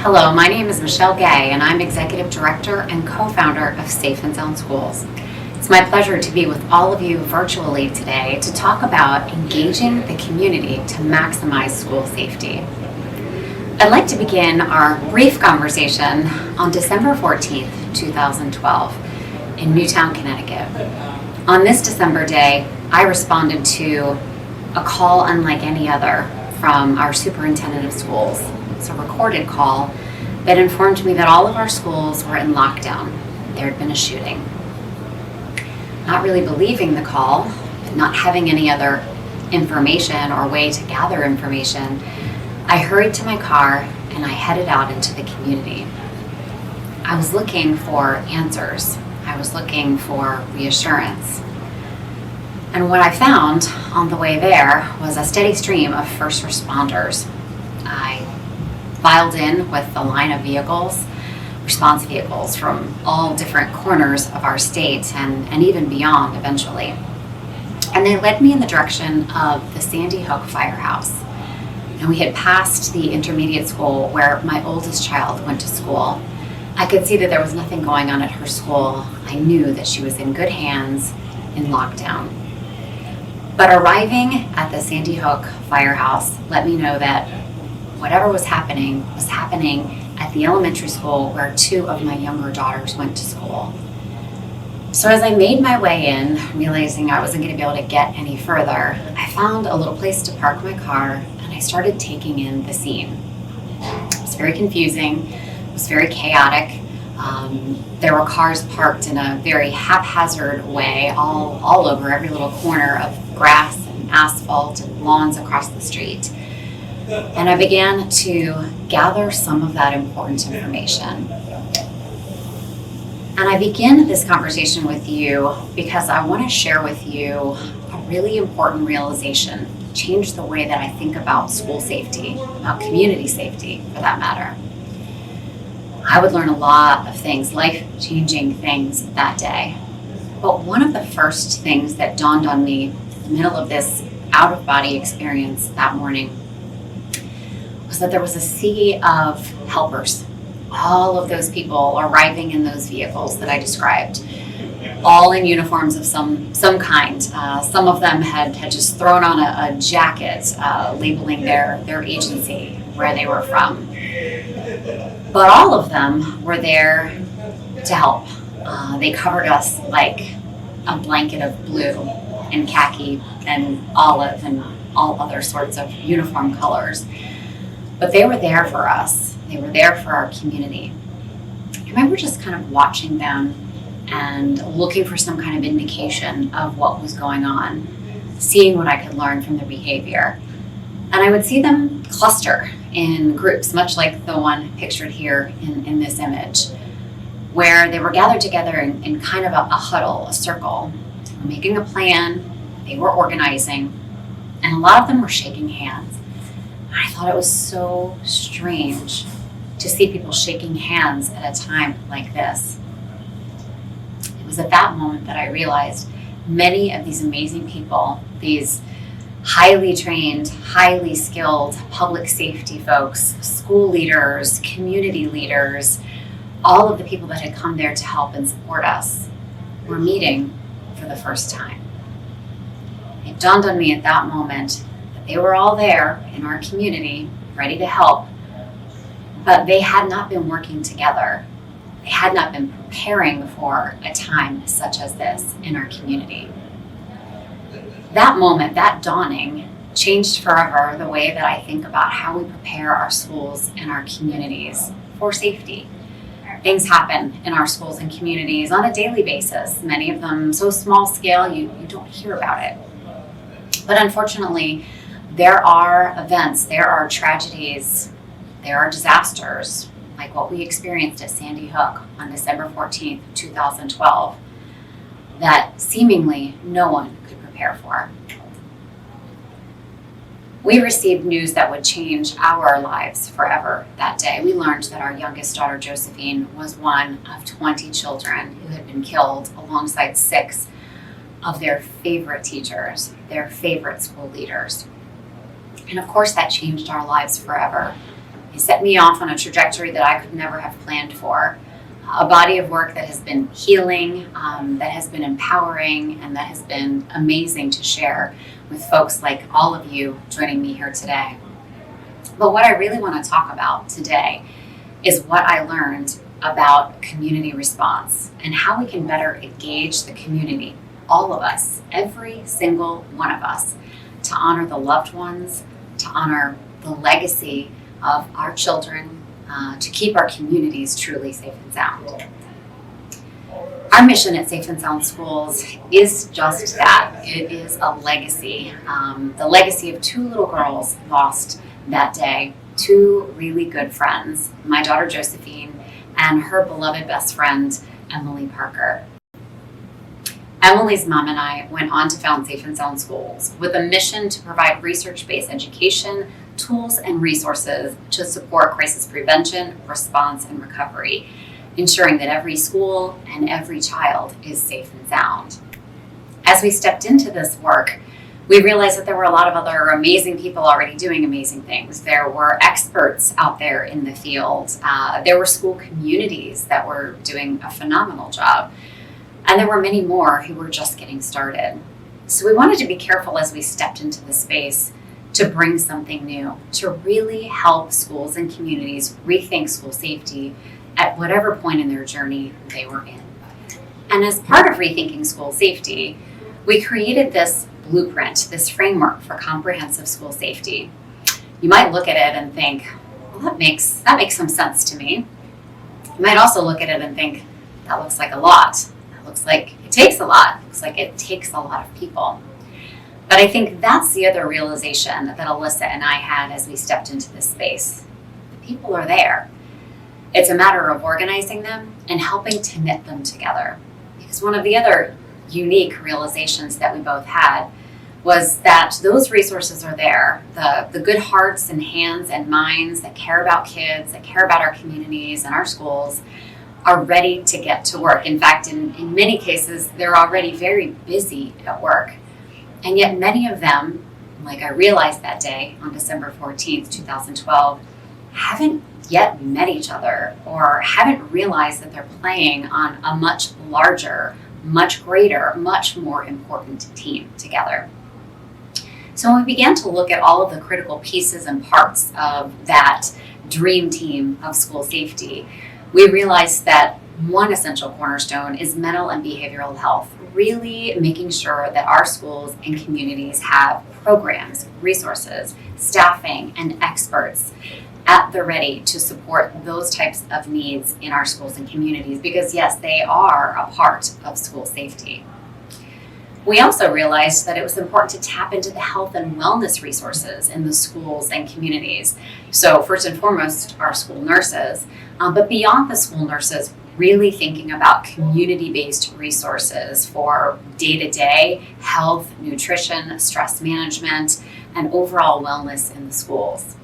Hello, my name is Michele Gay, and I'm Executive Director and co-founder of Safe and Sound Schools. It's my pleasure to be with all of you virtually today to talk about engaging the community to maximize school safety. I'd like to begin our brief conversation on December 14th, 2012 in Newtown, Connecticut. On this December day, I responded to a call unlike any other from our superintendent of schools. It's a recorded call that informed me that all of our schools were in lockdown. There had been a shooting. Not really believing the call, but not having any other information or way to gather information, I hurried to my car and I headed out into the community. I was looking for answers. I was looking for reassurance. And what I found on the way there was a steady stream of first responders. I filed in with a line of vehicles, response vehicles from all different corners of our state and even beyond eventually. And they led me in the direction of the Sandy Hook Firehouse. And we had passed the intermediate school where my oldest child went to school. I could see that there was nothing going on at her school. I knew that she was in good hands in lockdown. But arriving at the Sandy Hook Firehouse let me know that whatever was happening at the elementary school where two of my younger daughters went to school. So as I made my way in, realizing I wasn't going to be able to get any further, I found a little place to park my car and I started taking in the scene. It was very confusing, it was very chaotic. There were cars parked in a very haphazard way all over every little corner of grass and asphalt and lawns across the street. And I began to gather some of that important information. And I begin this conversation with you because I want to share with you a really important realization, change the way that I think about school safety, about community safety for that matter. I would learn a lot of things, life-changing things that day. But one of the first things that dawned on me in the middle of this out-of-body experience that morning was that there was a sea of helpers. All of those people arriving in those vehicles that I described, all in uniforms of some kind. Some of them had just thrown on a jacket labeling their agency, where they were from. But all of them were there to help. They covered us like a blanket of blue and khaki and olive and all other sorts of uniform colors. But they were there for us. They were there for our community. I remember just kind of watching them and looking for some kind of indication of what was going on, seeing what I could learn from their behavior. And I would see them cluster in groups, much like the one pictured here in this image, where they were gathered together in kind of a huddle, a circle. They were making a plan, they were organizing, and a lot of them were shaking hands. I thought it was so strange to see people shaking hands at a time like this. It was at that moment that I realized many of these amazing people, these highly trained, highly skilled public safety folks, school leaders, community leaders, all of the people that had come there to help and support us, were meeting for the first time. It dawned on me at that moment they were all there in our community, ready to help, but they had not been working together. They had not been preparing for a time such as this in our community. That moment, that dawning, changed forever the way that I think about how we prepare our schools and our communities for safety. Things happen in our schools and communities on a daily basis, many of them so small scale you don't hear about it. But unfortunately, there are events, there are tragedies, there are disasters, like what we experienced at Sandy Hook on December 14th, 2012, that seemingly no one could prepare for. We received news that would change our lives forever that day. We learned that our youngest daughter, Josephine, was one of 20 children who had been killed alongside 6 of their favorite teachers, their favorite school leaders. And of course, that changed our lives forever. They set me off on a trajectory that I could never have planned for. A body of work that has been healing, that has been empowering, and that has been amazing to share with folks like all of you joining me here today. But what I really want to talk about today is what I learned about community response and how we can better engage the community, all of us, every single one of us, to honor the loved ones, to honor the legacy of our children, to keep our communities truly safe and sound. Our mission at Safe and Sound Schools is just that. It is a legacy. The legacy of two little girls lost that day, two really good friends, my daughter Josephine and her beloved best friend, Emily Parker. Emily's mom and I went on to found Safe and Sound Schools with a mission to provide research-based education, tools, and resources to support crisis prevention, response, and recovery, ensuring that every school and every child is safe and sound. As we stepped into this work, we realized that there were a lot of other amazing people already doing amazing things. There were experts out there in the field. There were school communities that were doing a phenomenal job. And there were many more who were just getting started. So we wanted to be careful as we stepped into the space to bring something new, to really help schools and communities rethink school safety at whatever point in their journey they were in. And as part of rethinking school safety, we created this blueprint, this framework for comprehensive school safety. You might look at it and think, well, that makes some sense to me. You might also look at it and think, that looks like a lot. Looks like it takes a lot. Looks like it takes a lot of people. But I think that's the other realization that Alyssa and I had as we stepped into this space. The people are there. It's a matter of organizing them and helping to knit them together. Because one of the other unique realizations that we both had was that those resources are there. The good hearts and hands and minds that care about kids, that care about our communities and our schools, are ready to get to work. In fact, in many cases, they're already very busy at work. And yet many of them, like I realized that day on December 14th, 2012, haven't yet met each other or haven't realized that they're playing on a much larger, much greater, much more important team together. So when we began to look at all of the critical pieces and parts of that dream team of school safety, we realized that one essential cornerstone is mental and behavioral health, really making sure that our schools and communities have programs, resources, staffing, and experts at the ready to support those types of needs in our schools and communities, because yes, they are a part of school safety. We also realized that it was important to tap into the health and wellness resources in the schools and communities. So first and foremost, our school nurses, but beyond the school nurses, really thinking about community-based resources for day-to-day health, nutrition, stress management, and overall wellness in the schools.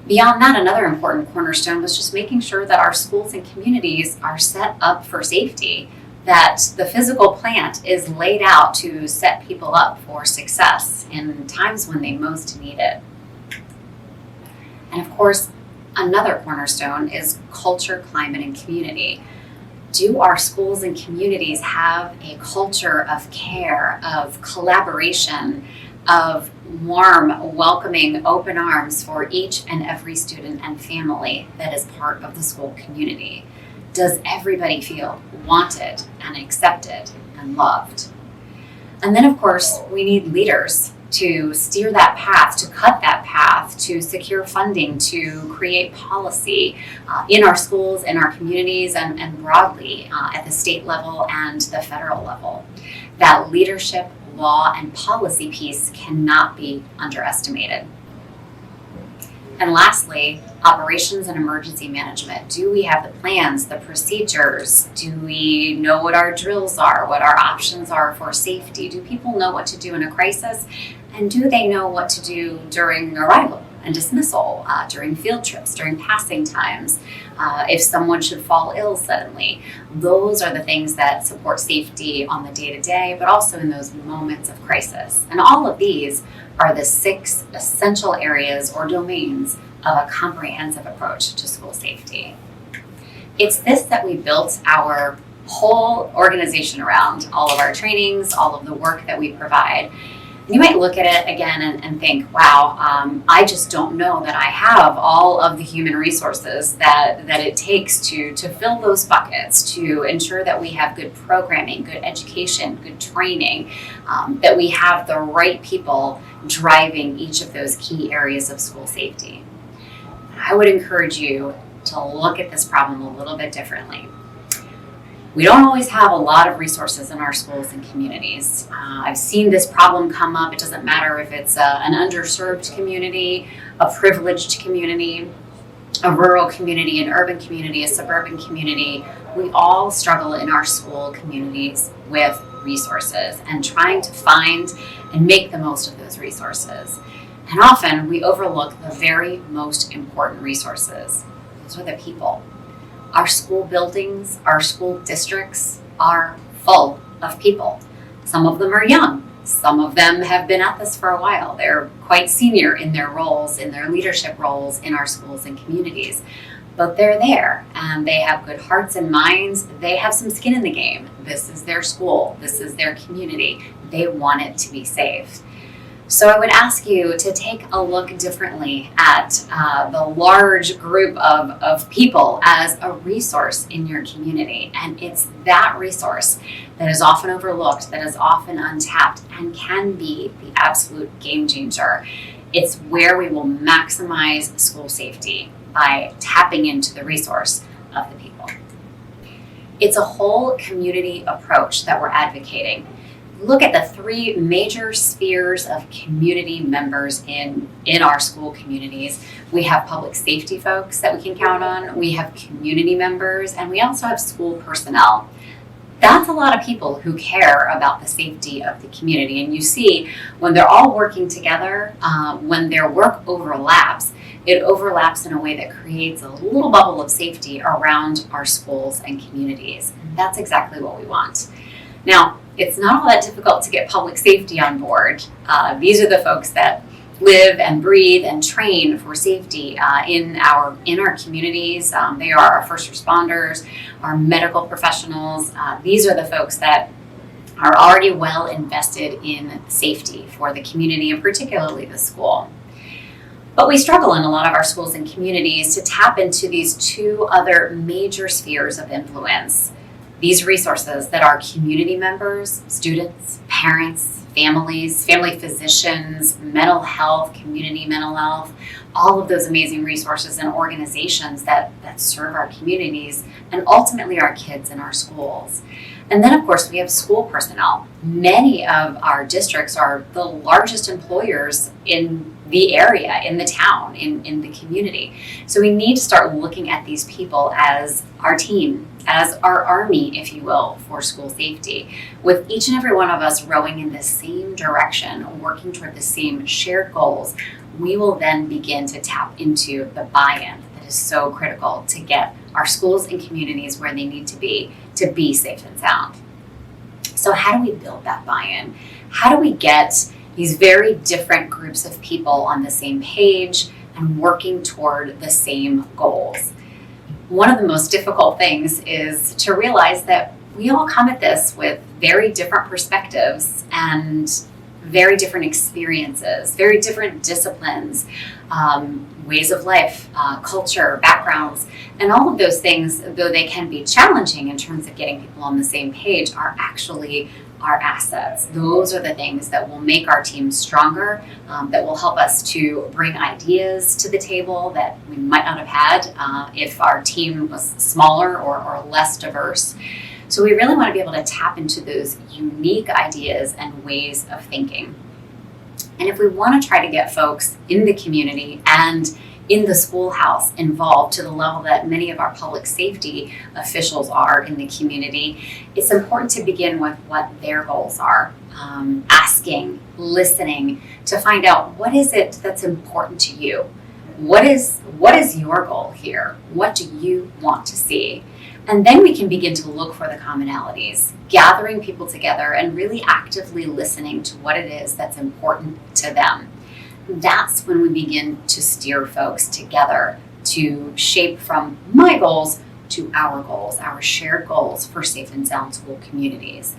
Beyond that, another important cornerstone was just making sure that our schools and communities are set up for safety, that the physical plant is laid out to set people up for success in times when they most need it. And of course, another cornerstone is culture, climate, and community. Do our schools and communities have a culture of care, of collaboration, of warm, welcoming, open arms for each and every student and family that is part of the school community? Does everybody feel wanted and accepted and loved? And then, of course, we need leaders to steer that path, to cut that path, to secure funding, to create policy in our schools, in our communities, and broadly at the state level and the federal level. That leadership, law, and policy piece cannot be underestimated. And lastly, operations and emergency management. Do we have the plans, the procedures? Do we know what our drills are, what our options are for safety? Do people know what to do in a crisis? And do they know what to do during arrival and dismissal, during field trips, during passing times, if someone should fall ill suddenly? Those are the things that support safety on the day-to-day, but also in those moments of crisis. And all of these are the 6 essential areas or domains of a comprehensive approach to school safety. It's this that we built our whole organization around, all of our trainings, all of the work that we provide. You might look at it again and think, wow, I just don't know that I have all of the human resources that it takes to fill those buckets, to ensure that we have good programming, good education, good training, that we have the right people driving each of those key areas of school safety. I would encourage you to look at this problem a little bit differently. We don't always have a lot of resources in our schools and communities. I've seen this problem come up. It doesn't matter if it's an underserved community, a privileged community, a rural community, an urban community, a suburban community. We all struggle in our school communities with resources and trying to find and make the most of those resources. And often we overlook the very most important resources. Those are the people. Our school buildings, our school districts are full of people. Some of them are young. Some of them have been at this for a while. They're quite senior in their roles, in their leadership roles in our schools and communities. But they're there and they have good hearts and minds. They have some skin in the game. This is their school. This is their community. They want it to be safe. So I would ask you to take a look differently at the large group of people as a resource in your community. And it's that resource that is often overlooked, that is often untapped, and can be the absolute game changer. It's where we will maximize school safety by tapping into the resource of the people. It's a whole community approach that we're advocating. Look at the three major spheres of community members in our school communities. We have public safety folks that we can count on, we have community members, and we also have school personnel. That's a lot of people who care about the safety of the community. And you see, when they're all working together, when their work overlaps, it overlaps in a way that creates a little bubble of safety around our schools and communities. And that's exactly what we want. Now, it's not all that difficult to get public safety on board. These are the folks that live and breathe and train for safety in our communities. They are our first responders, our medical professionals. These are the folks that are already well invested in safety for the community and particularly the school. But we struggle in a lot of our schools and communities to tap into these two other major spheres of influence. These resources that are community members, students, parents, families, family physicians, mental health, community mental health, all of those amazing resources and organizations that serve our communities and ultimately our kids in our schools. And then, of course, we have school personnel. Many of our districts are the largest employers in the area, in the town, in the community. So we need to start looking at these people as our team, as our army, if you will, for school safety, with each and every one of us rowing in the same direction, working toward the same shared goals. We will then begin to tap into the buy-in that is so critical to get our schools and communities where they need to be safe and sound. So how do we build that buy-in? How do we get these very different groups of people on the same page and working toward the same goals? One of the most difficult things is to realize that we all come at this with very different perspectives and very different experiences, very different disciplines, ways of life, culture, backgrounds, and all of those things, though they can be challenging in terms of getting people on the same page, are actually our assets. Those are the things that will make our team stronger, that will help us to bring ideas to the table that we might not have had if our team was smaller or less diverse. So we really want to be able to tap into those unique ideas and ways of thinking. And if we want to try to get folks in the community and in the schoolhouse involved to the level that many of our public safety officials are in the community, it's important to begin with what their goals are. Asking, listening to find out, what is it that's important to you? What is your goal here? What do you want to see? And then we can begin to look for the commonalities, gathering people together and really actively listening to what it is that's important to them. that's when we begin to steer folks together to shape from my goals to our shared goals for safe and sound school communities.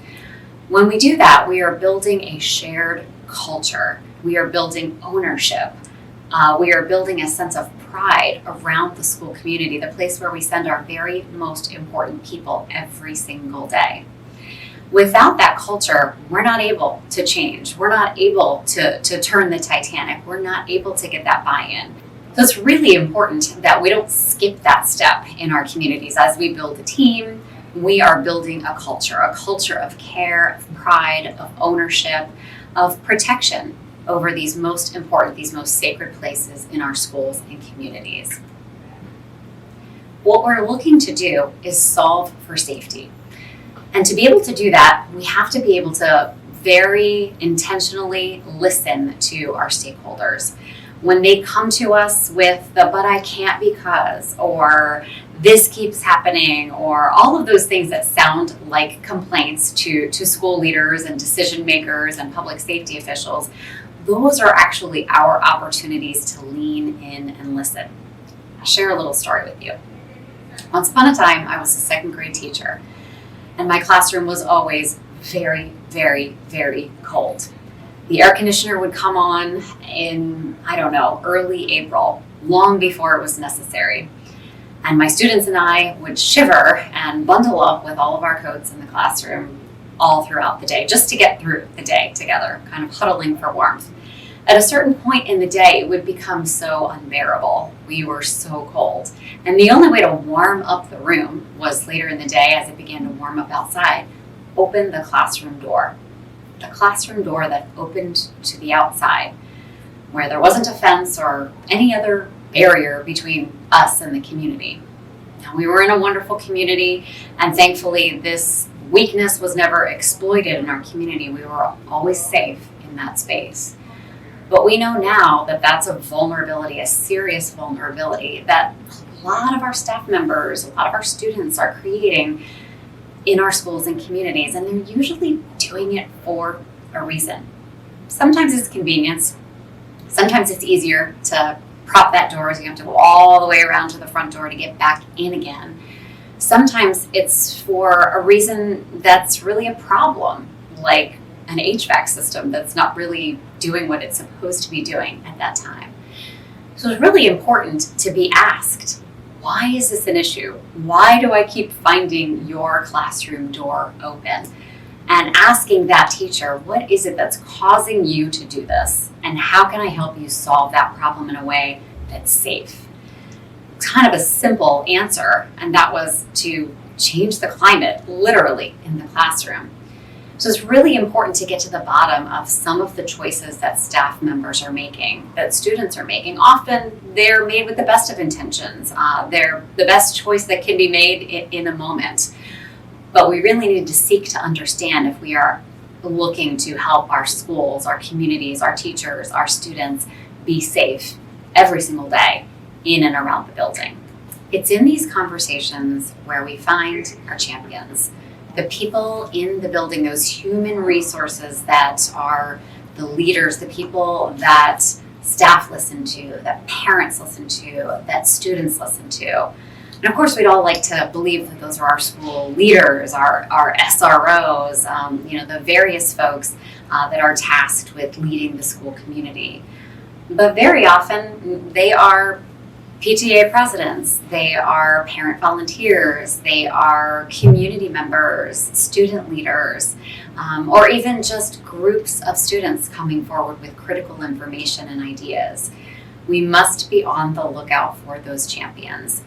When we do that, we are building a shared culture. We are building ownership. We are building a sense of pride around the school community, the place where we send our very most important people every single day. Without that culture, we're not able to change. We're not able to turn the Titanic. We're not able to get that buy-in. So it's really important that we don't skip that step in our communities. As we build a team, we are building a culture of care, of pride, of ownership, of protection over these most important, these most sacred places in our schools and communities. What we're looking to do is solve for safety. And to be able to do that, we have to be able to very intentionally listen to our stakeholders. When they come to us with the "but I can't because," or "this keeps happening," or all of those things that sound like complaints to school leaders and decision makers and public safety officials, those are actually our opportunities to lean in and listen. I'll share a little story with you. Once upon a time, I was a second grade teacher, and my classroom was always very, very, very cold. The air conditioner would come on in, early April, long before it was necessary. And my students and I would shiver and bundle up with all of our coats in the classroom all throughout the day, just to get through the day together, kind of huddling for warmth. At a certain point in the day, it would become so unbearable. We were so cold. And the only way to warm up the room was later in the day, as it began to warm up outside, open the classroom door. The classroom door that opened to the outside, where there wasn't a fence or any other barrier between us and the community. Now, we were in a wonderful community, and thankfully this weakness was never exploited in our community. We were always safe in that space. But we know now that that's a vulnerability, a serious vulnerability that a lot of our staff members, a lot of our students are creating in our schools and communities, and they're usually doing it for a reason. Sometimes it's convenience. Sometimes it's easier to prop that door, so you have to go all the way around to the front door to get back in again. Sometimes it's for a reason that's really a problem, like an HVAC system that's not really doing what it's supposed to be doing at that time. So it's really important to be asked, why is this an issue? Why do I keep finding your classroom door open? And asking that teacher, what is it that's causing you to do this? And how can I help you solve that problem in a way that's safe? It's kind of a simple answer, and that was to change the climate, literally, in the classroom. So it's really important to get to the bottom of some of the choices that staff members are making, that students are making. Often they're made with the best of intentions. They're the best choice that can be made in a moment. But we really need to seek to understand if we are looking to help our schools, our communities, our teachers, our students be safe every single day in and around the building. It's in these conversations where we find our champions. The people in the building, those human resources that are the leaders, the people that staff listen to, that parents listen to, that students listen to. And of course, we'd all like to believe that those are our school leaders, our SROs, the various folks that are tasked with leading the school community. But very often, they are PTA presidents, they are parent volunteers, they are community members, student leaders, or even just groups of students coming forward with critical information and ideas. We must be on the lookout for those champions.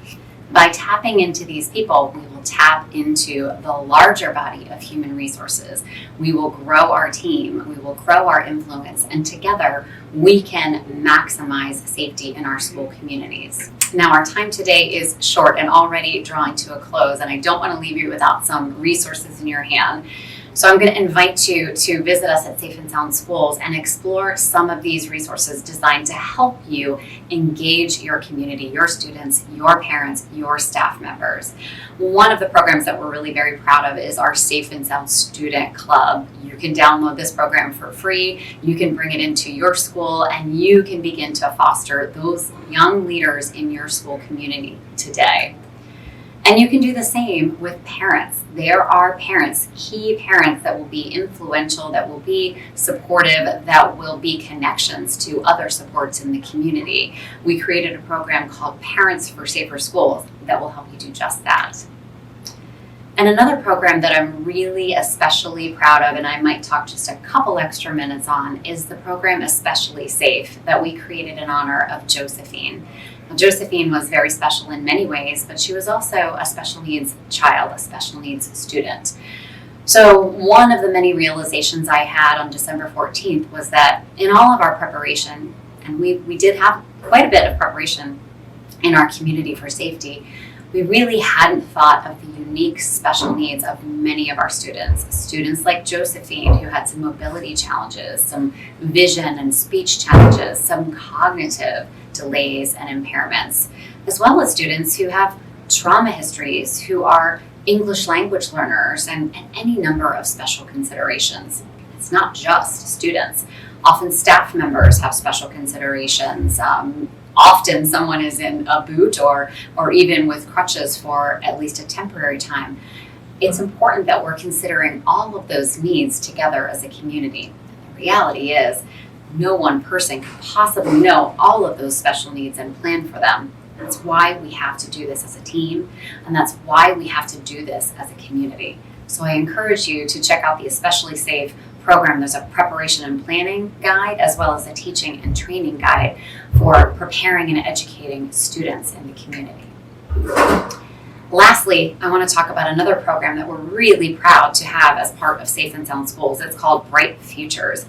By tapping into these people, we will tap into the larger body of human resources. We will grow our team, we will grow our influence, and together we can maximize safety in our school communities. Now, our time today is short and already drawing to a close, and I don't want to leave you without some resources in your hand. So I'm going to invite you to visit us at Safe and Sound Schools and explore some of these resources designed to help you engage your community, your students, your parents, your staff members. One of the programs that we're really very proud of is our Safe and Sound Student Club. You can download this program for free, you can bring it into your school, and you can begin to foster those young leaders in your school community today. And you can do the same with parents. There are parents, key parents that will be influential, that will be supportive, that will be connections to other supports in the community. We created a program called Parents for Safer Schools that will help you do just that. And another program that I'm really especially proud of, and I might talk just a couple extra minutes on, is the program Especially Safe that we created in honor of Josephine. Josephine was very special in many ways, but she was also a special needs child, a special needs student. So one of the many realizations I had on December 14th was that in all of our preparation, and we did have quite a bit of preparation in our community for safety, we really hadn't thought of the unique special needs of many of our students. Students like Josephine, who had some mobility challenges, some vision and speech challenges, some cognitive delays and impairments, as well as students who have trauma histories, who are English language learners, and any number of special considerations. It's not just students. Often staff members have special considerations. Often someone is in a boot or even with crutches for at least a temporary time. It's important that we're considering all of those needs together as a community. The reality is, no one person can possibly know all of those special needs and plan for them. That's why we have to do this as a team, and that's why we have to do this as a community. So I encourage you to check out the Especially Safe program. There's a preparation and planning guide, as well as a teaching and training guide for preparing and educating students in the community. Lastly, I want to talk about another program that we're really proud to have as part of Safe and Sound Schools. It's called Bright Futures.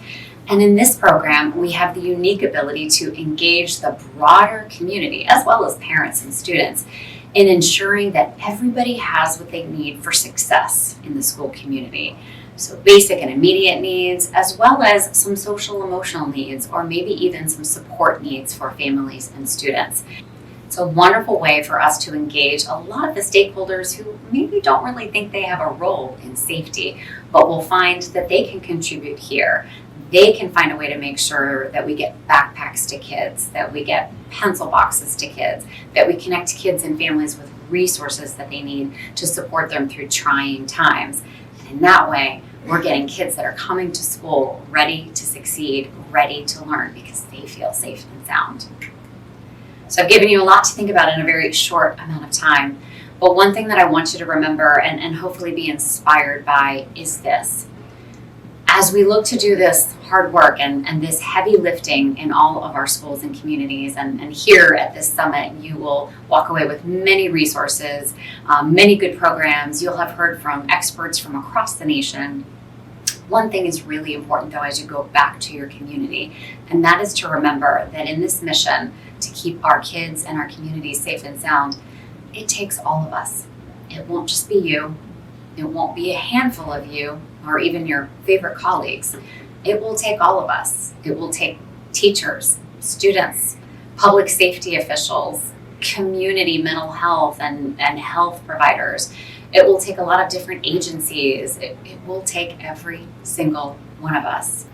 And in this program, we have the unique ability to engage the broader community, as well as parents and students, in ensuring that everybody has what they need for success in the school community. So basic and immediate needs, as well as some social emotional needs, or maybe even some support needs for families and students. It's a wonderful way for us to engage a lot of the stakeholders who maybe don't really think they have a role in safety, but will find that they can contribute here. They can find a way to make sure that we get backpacks to kids, that we get pencil boxes to kids, that we connect kids and families with resources that they need to support them through trying times. And in that way, we're getting kids that are coming to school ready to succeed, ready to learn because they feel safe and sound. So I've given you a lot to think about in a very short amount of time. But one thing that I want you to remember and hopefully be inspired by is this. As we look to do this hard work and this heavy lifting in all of our schools and communities, and here at this summit, you will walk away with many resources, many good programs. You'll have heard from experts from across the nation. One thing is really important, though, as you go back to your community, and that is to remember that in this mission to keep our kids and our communities safe and sound, it takes all of us. It won't just be you. It won't be a handful of you or even your favorite colleagues. It will take all of us. It will take teachers, students, public safety officials, community mental health and health providers. It will take a lot of different agencies. It will take every single one of us.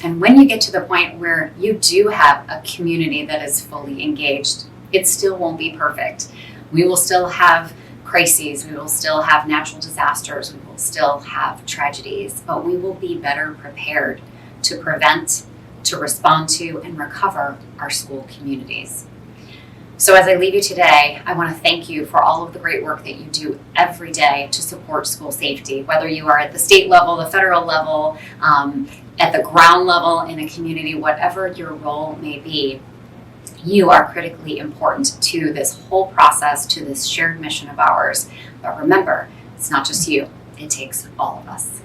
And when you get to the point where you do have a community that is fully engaged, it still won't be perfect. We will still have crises, we will still have natural disasters, we will still have tragedies, but we will be better prepared to prevent, to respond to, and recover our school communities. So as I leave you today, I want to thank you for all of the great work that you do every day to support school safety, whether you are at the state level, the federal level, at the ground level in a community, whatever your role may be. You are critically important to this whole process, to this shared mission of ours. But remember, it's not just you, it takes all of us.